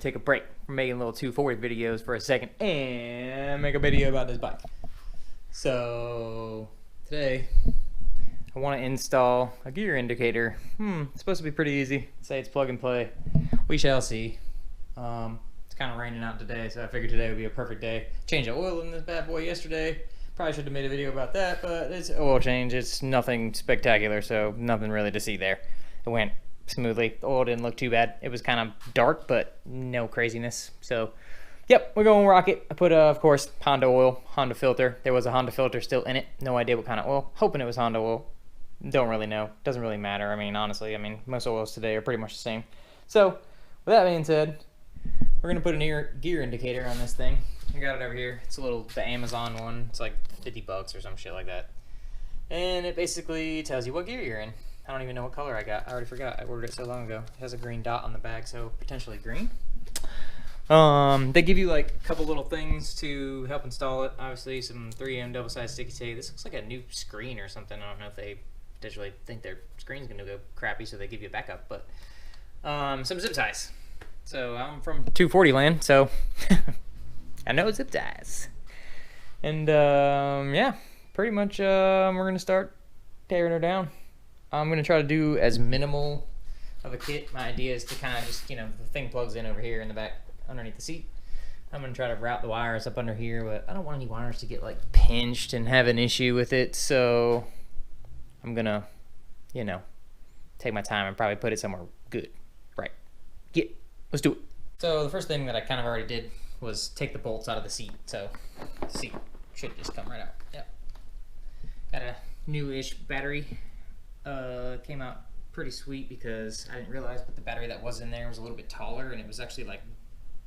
take a break from making little 240 videos for a second and make a video about this bike. So today I want to install a gear indicator. It's supposed to be pretty easy. Say it's plug and play. We shall see. It's kind of raining out today, so I figured today would be a perfect day. Changed the oil in this bad boy yesterday. Probably should have made a video about that, but it's oil change. It's nothing spectacular, so nothing really to see there. It went smoothly. The oil didn't look too bad. It was kind of dark, but no craziness. So, yep, we're going rocket. I put, of course, Honda oil, Honda filter. There was a Honda filter still in it. No idea what kind of oil. Hoping it was Honda oil. Don't really know. Doesn't really matter. I mean, honestly, most oils today are pretty much the same. So, with that being said, we're going to put a gear indicator on this thing. I got it over here. It's the Amazon one. It's like $50 or some shit like that. And it basically tells you what gear you're in. I don't even know what color I got. I already forgot. I ordered it so long ago. It has a green dot on the bag, so potentially green. They give you like a couple little things to help install it. Obviously, some 3M double-sided sticky tape. This looks like a new screen or something. I don't know if they potentially think their screen's going to go crappy, so they give you a backup. But some zip ties. So I'm from 240 land, so I know zip ties. And yeah, pretty much we're going to start tearing her down. I'm going to try to do as minimal of a kit. My idea is to kind of just, the thing plugs in over here in the back underneath the seat. I'm going to try to route the wires up under here, but I don't want any wires to get like pinched and have an issue with it. So I'm going to, take my time and probably put it somewhere good. Right. Yeah, let's do it. So the first thing that I kind of already did was take the bolts out of the seat. So the seat should just come right out. Yep. Got a new-ish battery. Came out pretty sweet because I didn't realize, but the battery that was in there was a little bit taller and it was actually like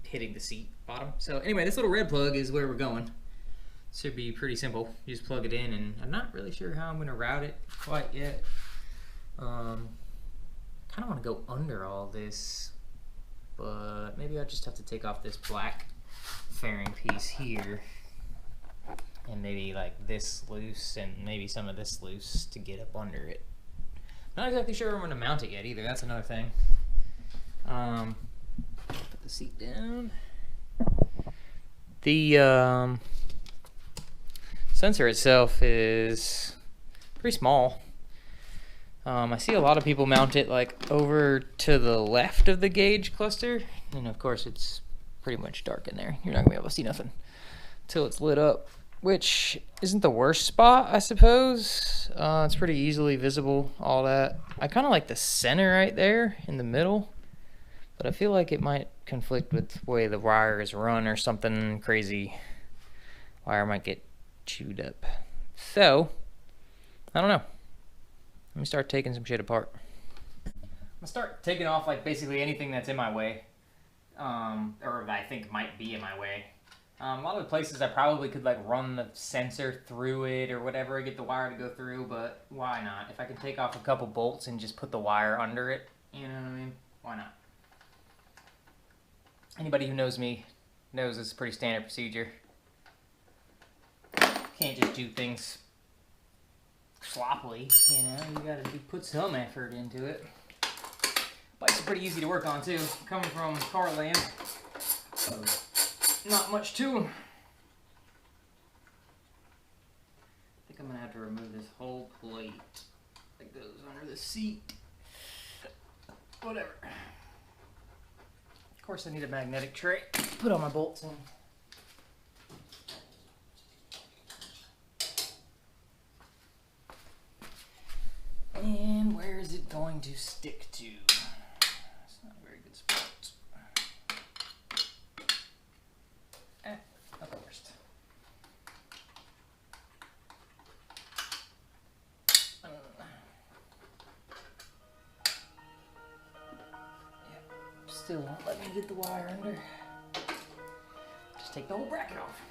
hitting the seat bottom. So anyway, this little red plug is where we're going. Should be pretty simple. You just plug it in, and I'm not really sure how I'm going to route it quite yet. Kind of want to go under all this, but maybe I just have to take off this black fairing piece here and maybe like this loose and maybe some of this loose to get up under it. Not exactly sure I'm going to mount it yet either. That's another thing. Put the seat down. The sensor itself is pretty small. I see a lot of people mount it like over to the left of the gauge cluster, and of course it's pretty much dark in there. You're not gonna be able to see nothing until it's lit up, which isn't the worst spot, I suppose. It's pretty easily visible, all that. I kind of like the center right there in the middle, but I feel like it might conflict with the way the wire is run or something crazy. Wire might get chewed up. So, I don't know. Let me start taking some shit apart. I'm gonna start taking off like basically anything that's in my way, or that I think might be in my way. A lot of the places I probably could like run the sensor through it or whatever, get the wire to go through, but why not? If I can take off a couple bolts and just put the wire under it, you know what I mean? Why not? Anybody who knows me knows it's a pretty standard procedure. Can't just do things sloppily, you gotta put some effort into it. Bikes are pretty easy to work on too. Coming from car land, not much to them. I think I'm gonna have to remove this whole plate that goes under the seat. Whatever. Of course I need a magnetic tray to put all my bolts in. And where is it going to stick to? It's not a very good spot. Not the worst. Yeah, still won't let me get the wire under. Just take the whole bracket off.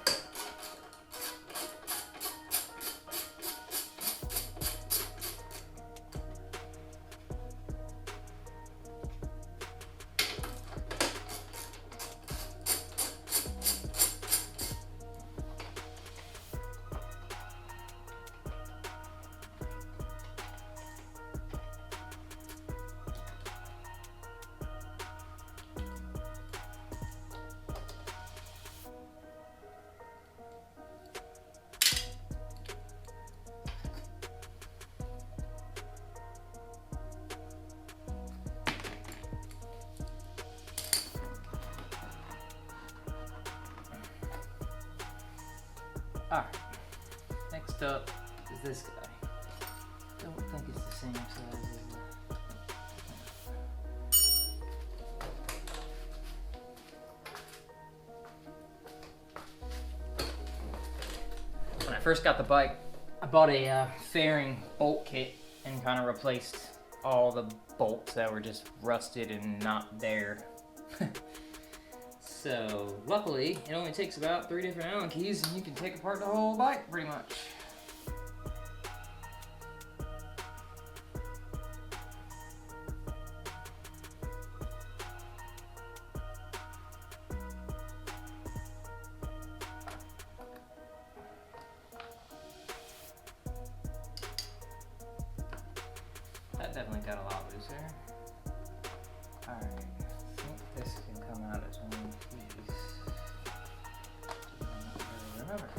Alright, next up is this guy. Don't think it's the same size as when I first got the bike, I bought a fairing bolt kit and kind of replaced all the bolts that were just rusted and not there. So luckily, it only takes about 3 different Allen keys and you can take apart the whole bike pretty much. That definitely got a lot looser. Alright, I think this can come out as one piece. I don't really remember.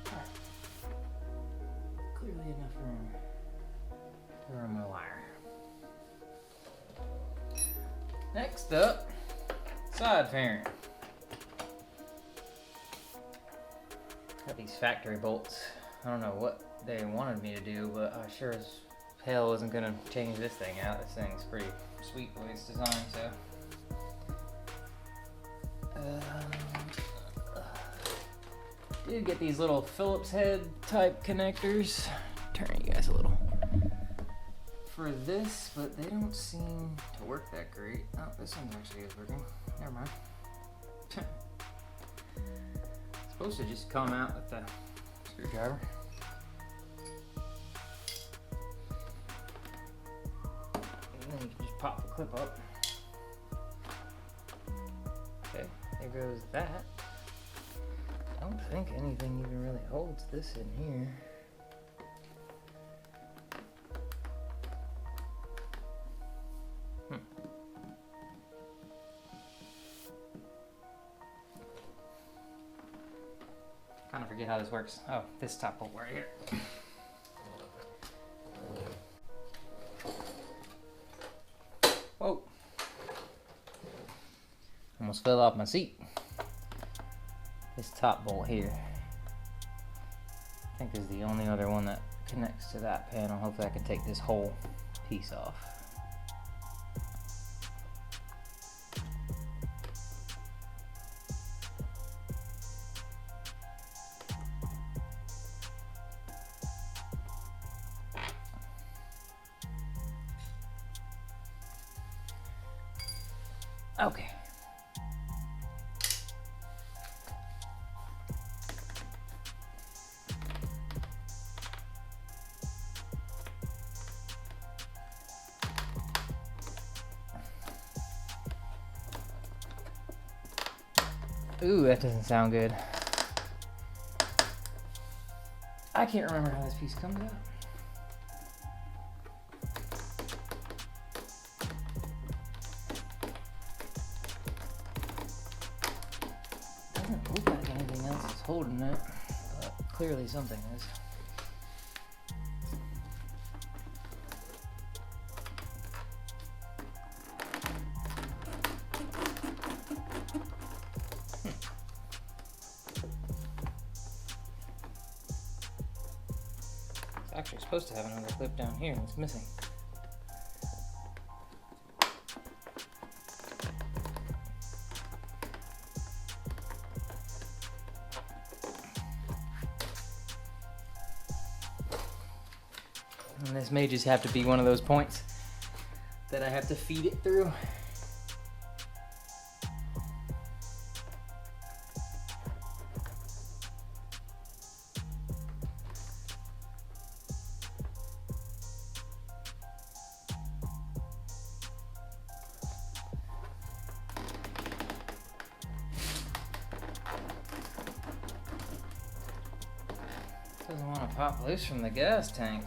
Alright. Clearly enough room to run my wire. Next up, side fairing. Got these factory bolts. I don't know what they wanted me to do, but I sure as hell wasn't gonna change this thing out. This thing's pretty sweet the way it's designed, so. Did get these little Phillips head type connectors. Turn you guys a little. For this, but they don't seem to work that great. Oh, this one actually is working. Never mind. Supposed to just come out with the screwdriver. And then you can just pop the clip up. Okay, there goes that. I don't think anything even really holds this in here. Kind of forget how this works. Oh, this top bolt right here. Whoa. Almost fell off my seat. This top bolt here, I think is the only other one that connects to that panel. Hopefully I can take this whole piece off. Okay. Ooh, that doesn't sound good. I can't remember how this piece comes out. Doesn't look like anything else is holding it, but clearly something is. It's actually supposed to have another clip down here and it's missing. And this may just have to be one of those points that I have to feed it through. Doesn't want to pop loose from the gas tank.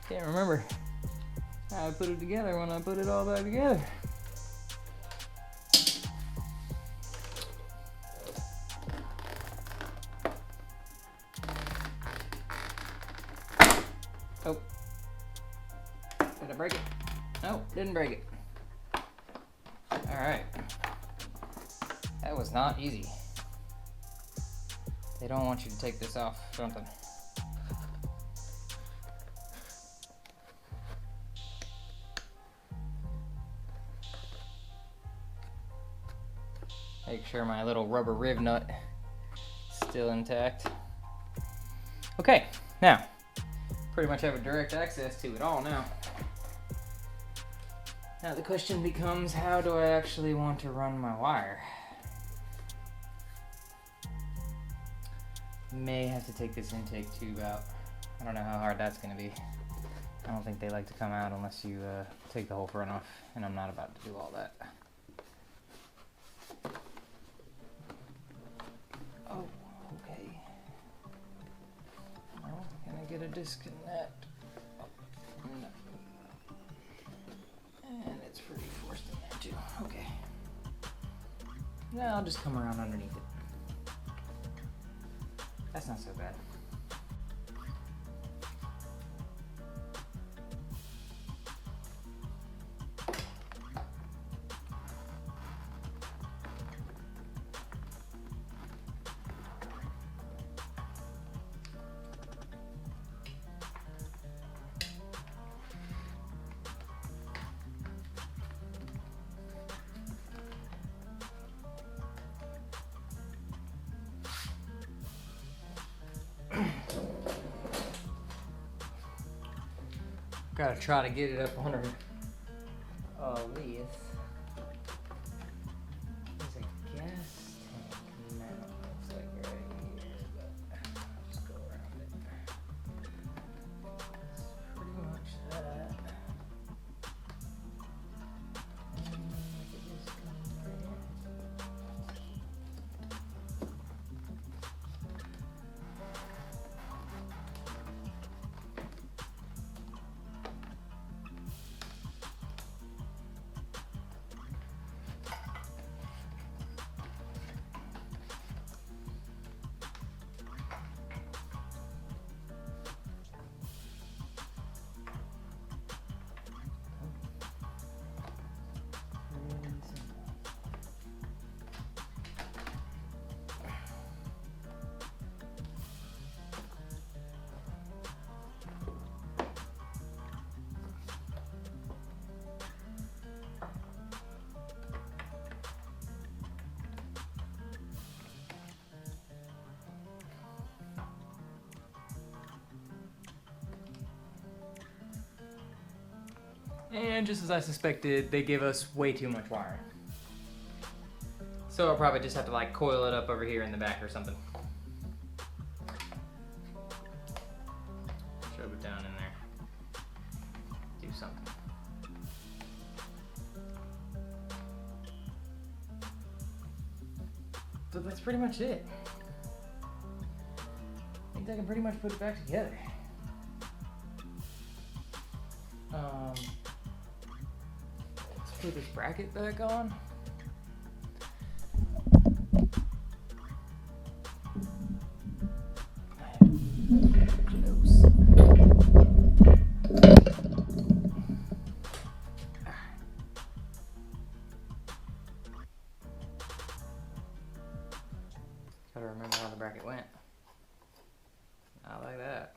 Can't remember how I put it together when I put it all back together. Oh. Did Did I break it? No, didn't break it. Alright. That was not easy. They don't want you to take this off something. Make sure my little rubber riv nut is still intact. Okay, now, pretty much have a direct access to it all now. Now the question becomes, how do I actually want to run my wire? May have to take this intake tube out. I don't know how hard that's gonna be. I don't think they like to come out unless you take the whole front off, and I'm not about to do all that. Oh, okay. Well, can I get a disconnect? Oh, no. And it's pretty forced in there too. Okay. Now I'll just come around underneath it. That's not so bad. Gotta try to get it up under all this. There's a gas tank mount, looks like right here, but I'll just go around it. It's pretty much that. And look at this coming right here. And just as I suspected, they give us way too much wiring. So I'll probably just have to like coil it up over here in the back or something. Shove it down in there. Do something. So that's pretty much it. I think I can pretty much put it back together. Let's put this bracket back on. Gotta remember how the bracket went. Not like that.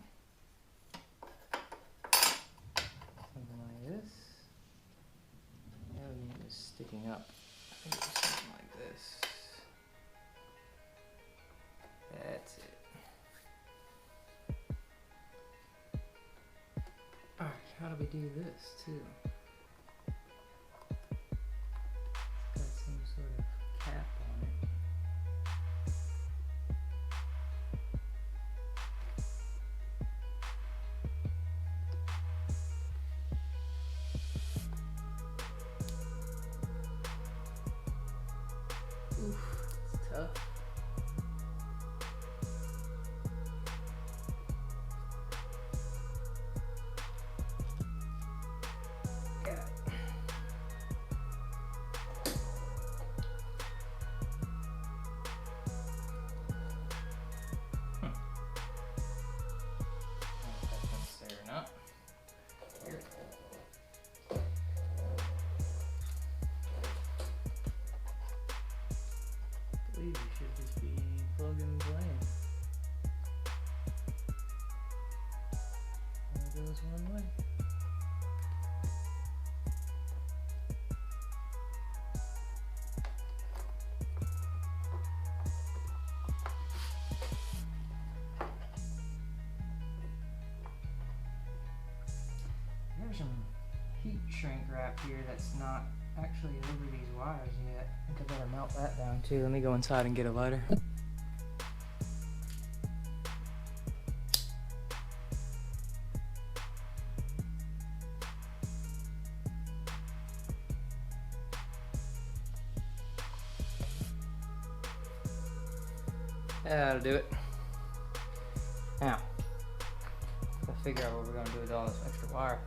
Something like this. Everything is sticking up. I think it was something like this. That's it. Alright, how do we do this too? Got some sort of cap on it. Oof, it's tough. goes one way. There's some heat shrink wrap here that's not actually over these wires yet. I think I better melt that down too. Let me go inside and get a lighter. That'll do it. Now, let's figure out what we're going to do with all this extra wire.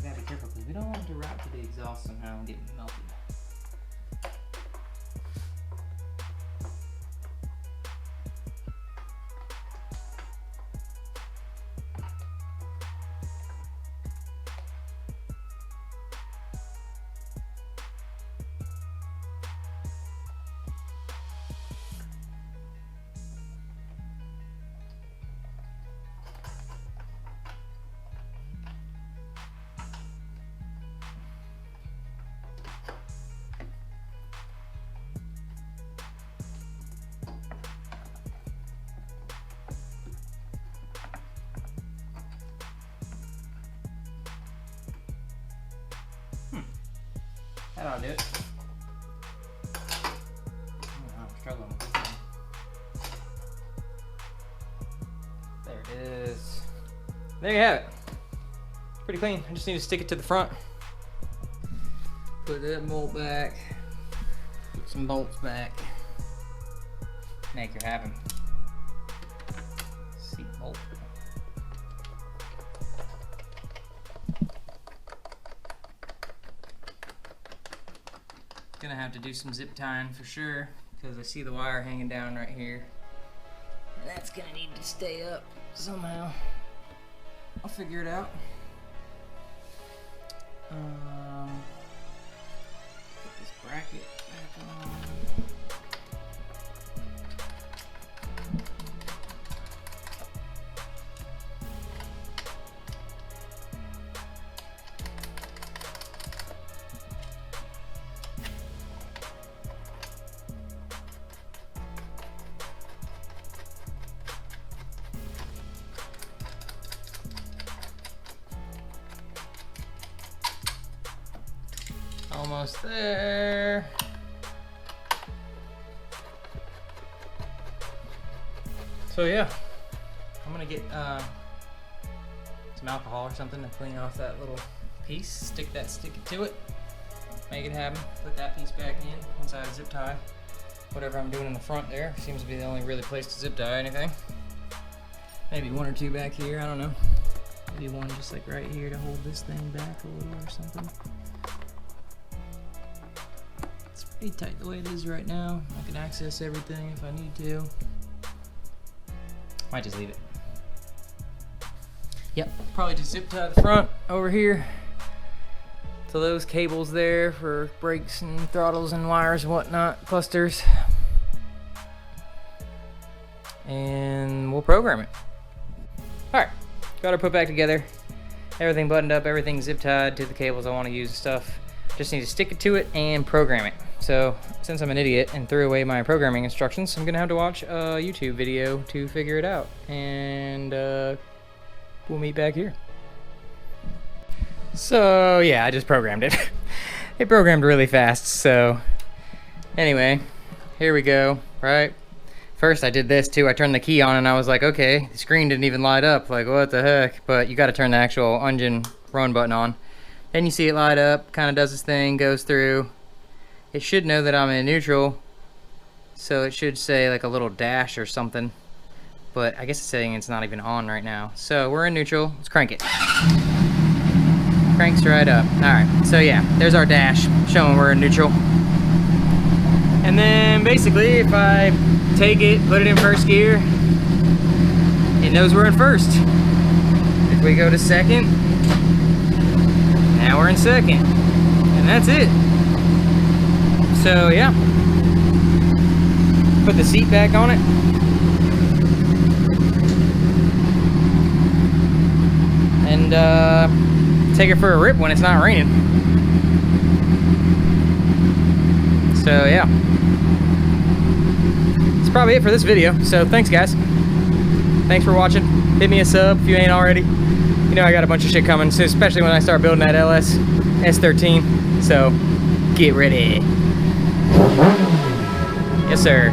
Gotta be careful because we don't want it to wrap to the exhaust somehow and get melted. That ought to do it. Oh, I'm struggling with this thing. There it is. There you have it. It's pretty clean. I just need to stick it to the front. Put that bolt back. Put some bolts back. Make her happen. Seat bolt. Gonna have to do some zip tying for sure because I see the wire hanging down right here. That's gonna need to stay up somehow. I'll figure it out. Put this bracket back on. Almost there. So yeah, I'm gonna get some alcohol or something to clean off that little piece. Stick it to it. Make it happen. Put that piece back in once I zip tie. Whatever I'm doing in the front there seems to be the only really place to zip tie anything. Maybe one or two back here. I don't know. Maybe one just like right here to hold this thing back a little or something. Pretty tight the way it is right now. I can access everything if I need to. Might just leave it. Yep, probably just zip tie the front over here to those cables there for brakes and throttles and wires and whatnot, clusters. And we'll program it. Alright, got her put back together. Everything buttoned up, everything zip tied to the cables I want to use and stuff. Just need to stick it to it and program it. So since I'm an idiot and threw away my programming instructions, I'm gonna have to watch a YouTube video to figure it out. And we'll meet back here. So yeah, I just programmed it. It programmed really fast. So anyway, here we go, right? First I did this too. I turned the key on and I was like, okay, the screen didn't even light up. Like, what the heck? But you gotta turn the actual engine run button on. Then you see it light up, kind of does its thing, goes through. It should know that I'm in neutral, so it should say like a little dash or something. But I guess it's saying it's not even on right now. So we're in neutral, let's crank it. Cranks right up. Alright, so yeah, there's our dash showing we're in neutral. And then basically, if I take it, put it in first gear, it knows we're in first. If we go to second, now we're in second. And that's it. So yeah. Put the seat back on it. And take it for a rip when it's not raining. So yeah. That's probably it for this video. So thanks guys. Thanks for watching. Hit me a sub if you ain't already. You know I got a bunch of shit coming, so especially when I start building that LS S13. So get ready. Yes sir.